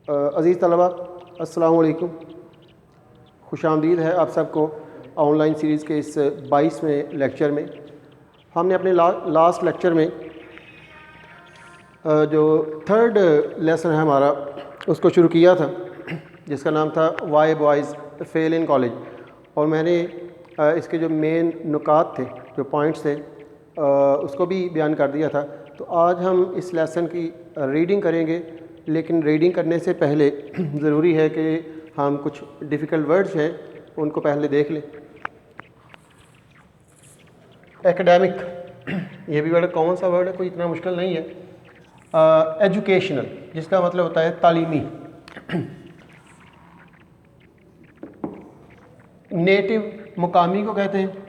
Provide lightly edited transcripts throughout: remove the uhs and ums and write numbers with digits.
अज़ीज़ तलबा अस्सलामु अलैकुम, खुशामदीद है आप सबको ऑनलाइन सीरीज़ के इस 22वें लेक्चर में। हमने अपने लास्ट लेक्चर में जो थर्ड लेसन है हमारा उसको शुरू किया था, जिसका नाम था why boys fail in college. और मैंने इसके जो मेन नुकात थे, जो पॉइंट्स थे, उसको भी बयान कर दिया था। तो आज हम इस लेसन की रीडिंग करेंगे, लेकिन रीडिंग करने से पहले ज़रूरी है कि हम कुछ डिफ़िकल्ट वर्ड्स हैं उनको पहले देख लें। एकेडमिक, ये भी बड़ा कॉमन सा वर्ड है, कोई इतना मुश्किल नहीं है। एजुकेशनल, जिसका मतलब होता है तालीमी। नेटिव, मुकामी को कहते हैं।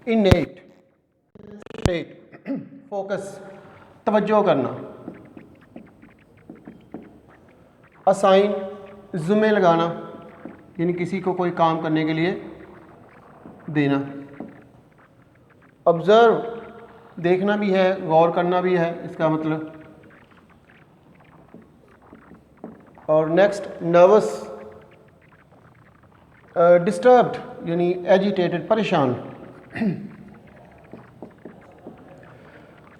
इनेट, फोकस, तवज्जो करना। असाइन, ज़ुम्मे लगाना, यानी किसी को कोई काम करने के लिए देना। ऑब्ज़र्व, देखना भी है, गौर करना भी है इसका मतलब। और नेक्स्ट नर्वस, डिस्टर्ब्ड यानी एजिटेटेड, परेशान।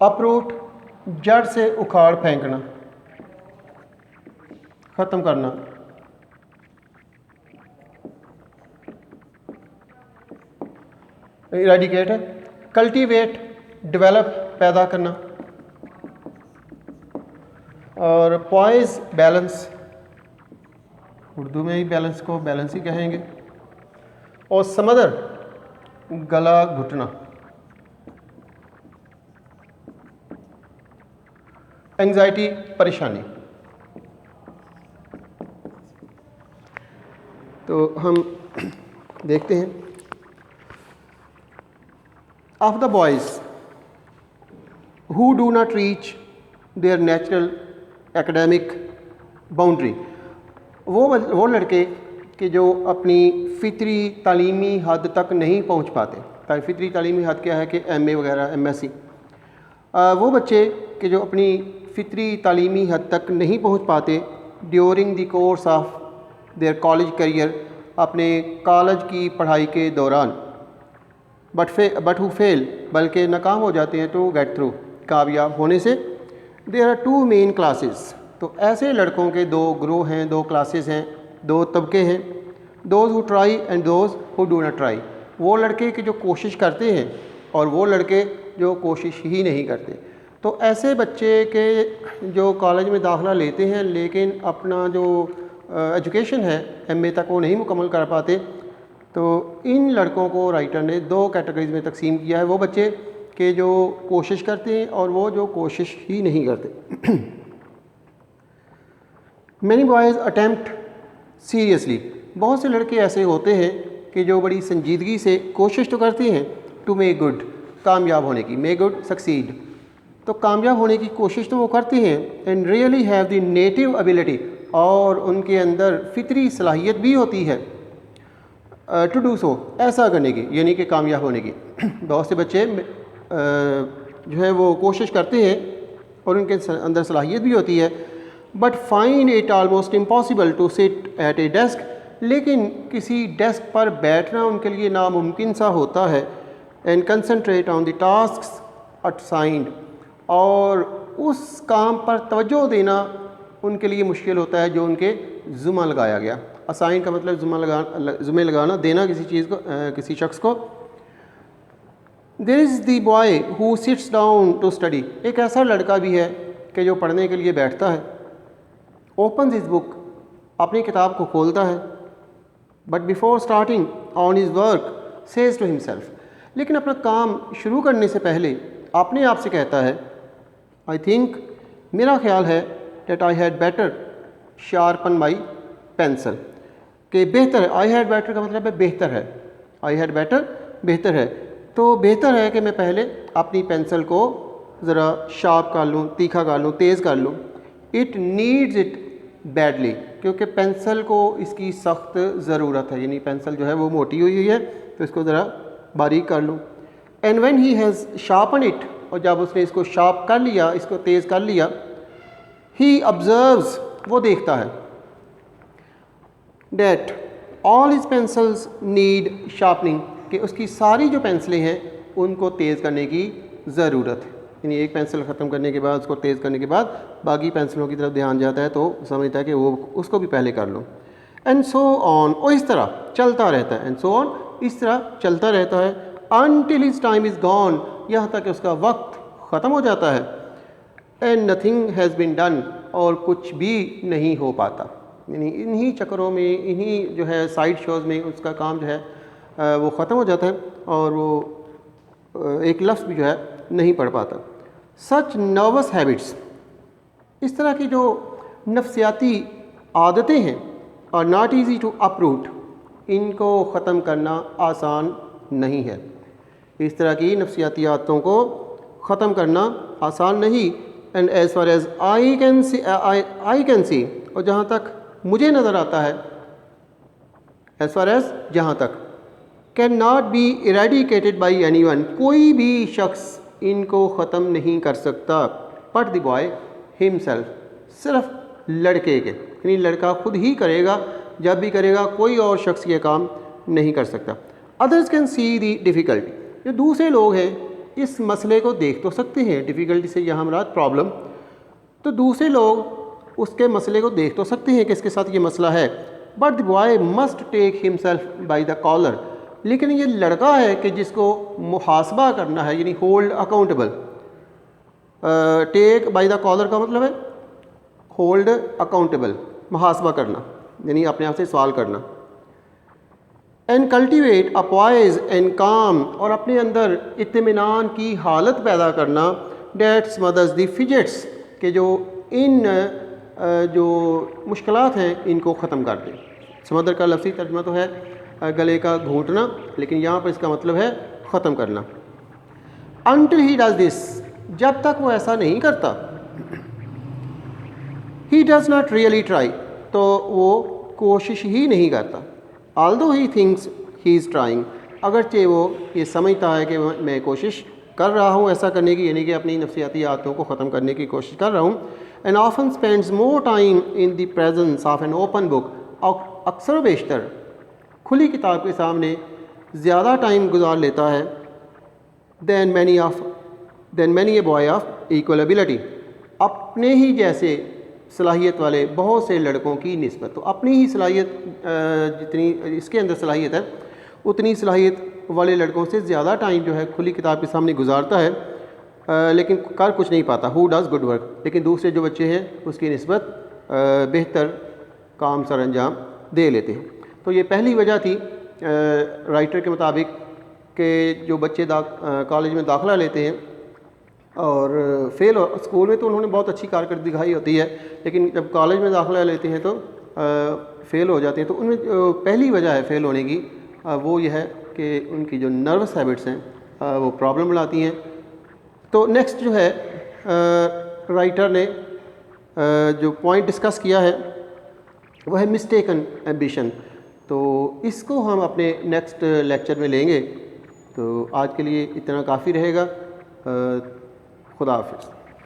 अपरूट, जड़ से उखाड़ फेंकना, ख़त्म करना। इरेडिकेट है। कल्टीवेट, डेवलप, पैदा करना। और पॉइज, बैलेंस, उर्दू में ही बैलेंस को बैलेंस ही कहेंगे। और समदर, गला घुटना। एंग्जाइटी, परेशानी। तो हम देखते हैं। Of the boys who do not reach there natural academic boundary, वो लड़के कि जो अपनी फ़ितरी तालीमी हद तक नहीं पहुंच पाते। फ़ितरी तालीमी हद क्या है कि MA वगैरह, MSc। वो बच्चे कि जो अपनी फ़ितरी तालीमी हद तक नहीं पहुंच पाते during the course of their college career, अपने कॉलेज की पढ़ाई के दौरान। बट हु फेल, बल्कि नाकाम हो जाते हैं टू गेट थ्रू, कामयाब होने से। There are two main classes, तो ऐसे लड़कों के दो ग्रोह हैं, दो क्लासेस हैं, दो तबके हैं। Those who try and those who do not try, वो लड़के के जो कोशिश करते हैं और वो लड़के जो कोशिश ही नहीं करते। तो ऐसे बच्चे के जो कॉलेज में दाखिला लेते हैं लेकिन अपना जो एजुकेशन है MA तक वो नहीं मुकम्मल कर पाते, तो इन लड़कों को राइटर ने दो कैटेगरीज में तकसीम किया है। वो बच्चे के जो कोशिश करते हैं और वो जो कोशिश ही नहीं करते। मैनी बॉयज़ अटैम्प्ट सीरियसली, बहुत से लड़के ऐसे होते हैं कि जो बड़ी संजीदगी से कोशिश तो करते हैं टू मेक गुड, कामयाब होने की, मेक गुड सक्सीड, तो कामयाब होने की कोशिश तो वो करते हैं। And really have the native ability, और उनके अंदर फितरी सलाहियत भी होती है टू डू सो, ऐसा करने की, यानी कि कामयाब होने की। बहुत से बच्चे जो है वो कोशिश करते हैं और उनके अंदर सलाहियत भी होती है, but find it almost impossible to sit at a desk, लेकिन किसी डेस्क पर बैठना उनके लिए नामुमकिन सा होता है। And concentrate on the tasks assigned, और उस काम पर तवज्जो देना उनके लिए मुश्किल होता है जो उनके ज़ुम्मा लगाया गया। असाइन का मतलब ज़ुम्मे लगाना, देना किसी चीज़ को, किसी शख्स को। There is the boy who sits down to study, एक ऐसा लड़का भी है कि जो पढ़ने के लिए बैठता है। ओपन हिज बुक, अपनी किताब को खोलता है। But before starting on his work says to himself, लेकिन अपना काम शुरू करने से पहले अपने आप से कहता है, आई थिंक, मेरा ख्याल है, that I had better sharpen my pencil, कि बेहतर है। आई हैड बेटर का मतलब है बेहतर है, आई हैड बेटर बेहतर है, तो बेहतर है कि मैं पहले अपनी पेंसिल को ज़रा शार्प कर लूँ, तीखा कर लूँ, तेज़ कर लूँ। इट नीड्स इट बैडली, क्योंकि पेंसिल को इसकी सख्त ज़रूरत है, यानी पेंसिल जो है वो मोटी हुई है तो इसको ज़रा बारीक कर लूँ। And when he has sharpen it, और जब उसने इसको शार्प कर लिया, इसको तेज़ कर लिया, ही ऑब्जर्व्स, वो देखता है, that all his pencils need sharpening, कि उसकी सारी जो पेंसिलें हैं उनको तेज़ करने की ज़रूरत है। यानी एक पेंसिल ख़त्म करने के बाद, उसको तेज़ करने के बाद बाकी पेंसिलों की तरफ ध्यान जाता है तो समझता है कि वो उसको भी पहले कर लो। एंड सो ऑन, और इस तरह चलता रहता है, एंड सो ऑन, इस तरह चलता रहता है, until his time is gone, यहाँ तक कि उसका वक्त ख़त्म हो जाता है। And nothing has been done, और कुछ भी नहीं हो पाता। यानी इन्हीं चक्करों में, इन्हीं जो है साइड शोज़ में उसका काम जो है वो ख़त्म हो जाता है और वो एक लफ्ज़ भी जो है नहीं पढ़ पाता। सच नर्वस हैबिट्स, इस तरह की जो नफ्सियाती आदतें हैं, और नॉट ईज़ी टू अपरूट, इनको ख़त्म करना आसान नहीं है। इस तरह की नफ्सियाती आदतों को ख़त्म करना आसान नहीं। And as far as I can see, और जहाँ तक मुझे नज़र आता है, एज़ फार एज़ जहाँ तक, can not be eradicated by any one, कोई भी शख्स इनको ख़त्म नहीं कर सकता, बट द बॉय हिमसेल्फ, सिर्फ लड़के के, यानी लड़का खुद ही करेगा, जब भी करेगा कोई और शख्स ये काम नहीं कर सकता। Others can see the difficulty, जो दूसरे लोग हैं इस मसले को देख तो सकते हैं, डिफ़िकल्टी से यहाँ मुराद प्रॉब्लम, तो दूसरे लोग उसके मसले को देख तो सकते हैं कि इसके साथ ये मसला है, but the boy must take himself by the collar, लेकिन ये लड़का है कि जिसको मुहासबा करना है, यानी hold accountable. Take by the collar का मतलब है होल्ड अकाउंटेबल, मुहासबा करना, यानी अपने आप से सवाल करना। And cultivate a poise and calm, और अपने अंदर इत्मीनान की हालत पैदा करना। डेट स्मदर्स द फिजेट्स, के जो इन जो मुश्किलात हैं इनको ख़त्म कर दें। समदर का लफ्ज़ी तर्जुमा तो है गले का घूंटना, लेकिन यहाँ पर इसका मतलब है ख़त्म करना। अनटिल ही डज दिस, जब तक वो ऐसा नहीं करता, he does not really try, तो वो कोशिश ही नहीं करता। Although he thinks he is trying, अगरचे वो ये समझता है कि मैं कोशिश कर रहा हूँ ऐसा करने की, यानी कि अपनी नफ्सियाती आदतों को ख़त्म करने की कोशिश कर रहा हूँ। And often spends more time in the presence of an open book, और अक्सर बेशतर खुली किताब के सामने ज़्यादा टाइम गुजार लेता है than many a boy of equal ability, अपने ही जैसे सलाहियत वाले बहुत से लड़कों की निस्बत। तो अपनी ही सलाहियत, जितनी इसके अंदर सलाहियत है, उतनी सलाहियत वाले लड़कों से ज़्यादा टाइम जो है खुली किताब के सामने गुजारता है, लेकिन कर कुछ नहीं पाता। हु डज़ गुड वर्क, लेकिन दूसरे जो बच्चे हैं उसकी निस्बत बेहतर काम सर अंजाम दे लेते हैं। तो ये पहली वजह थी राइटर के मुताबिक कि जो बच्चे कॉलेज में दाखिला लेते हैं और फेल हो, स्कूल में तो उन्होंने बहुत अच्छी कारकर्दगी दिखाई होती है, लेकिन जब कॉलेज में दाखिला लेते हैं तो फ़ेल हो जाते हैं। तो उनमें पहली वजह है फ़ेल होने की, वो यह है कि उनकी जो नर्वस हैबिट्स हैं वो प्रॉब्लम बनाती हैं। तो नेक्स्ट जो है राइटर ने जो पॉइंट डिस्कस किया है वो है मिस्टेकन एम्बिशन। तो इसको हम अपने नेक्स्ट लेक्चर में लेंगे। तो आज के लिए इतना काफ़ी रहेगा। खुदा हाफिज़।